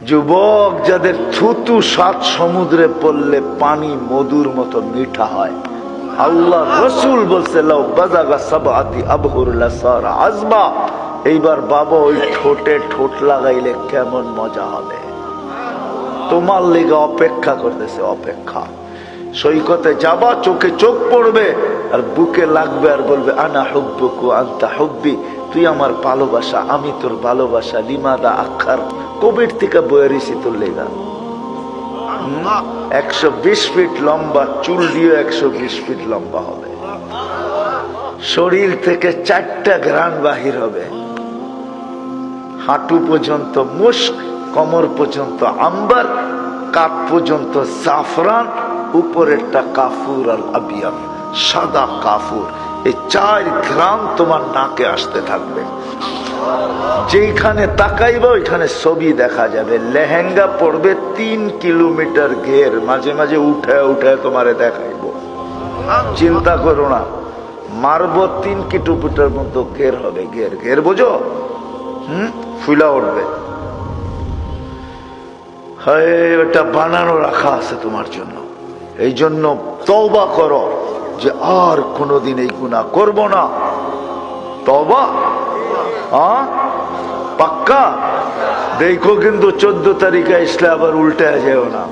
যুবক যাদের থুতু 7 সমুদ্রে পড়লে পানি মধুর মতো মিঠা হয়, আল্লাহ রসুল বলছে লাউ বাজাগা সাবআতি আবহুর লাসারা আজবা। এইবার বাবা ওই ঠোঁটে ঠোঁট লাগাইলে কেমন মজা হবে। তোমার লেগে অপেক্ষা করতেছে, অপেক্ষা। সৈকতে যাবা, চোখে চোখ পড়বে আর বুকে লাগবে আর বলবে আনা হুব্বুকু আনতা হুব্বি, তুই আমার ভালোবাসা আমি তোর ভালোবাসা। লিমাদা আখার, কোভিড থেকে বয়েরিছি তোর লেগা। 120 ফিট লম্বা, চুল দিয়ে 120 ফিট লম্বা হবে। শরীর থেকে 4টা ঘ্রাণ বাহির হবে। হাঁটু পর্যন্ত মুস্ক, কোমর পর্যন্ত আম্বার, কাপ পর্যন্ত জাফরান, উপরেরটা কাফুর আল আবিয়াদ, সাদা কাফুর। এই 4 ঘ্রাণ তোমার নাকে আসতে থাকবে। যেখানে তাকাইবা ওইখানে ছবি দেখা যাবে। লেহেঙ্গা পড়বে 3 কিলোমিটার ঘের, মাঝে মাঝে উঠায় উঠায় তোমারে দেখাইব। চিন্তা করো না, মারবো 3 কিলোমিটার মতো ঘের হবে। ঘের ঘের বোঝো? ফুলা উঠবে। হয় ওটা বানানো রাখা আছে তোমার জন্য। এই জন্য তওবা করো যে আর কোনোদিন এই গুনাহ করব না। তওবা পাক্কা। দেখো কিন্তু 14 তারিখে আসলে আবার উল্টে যাও না।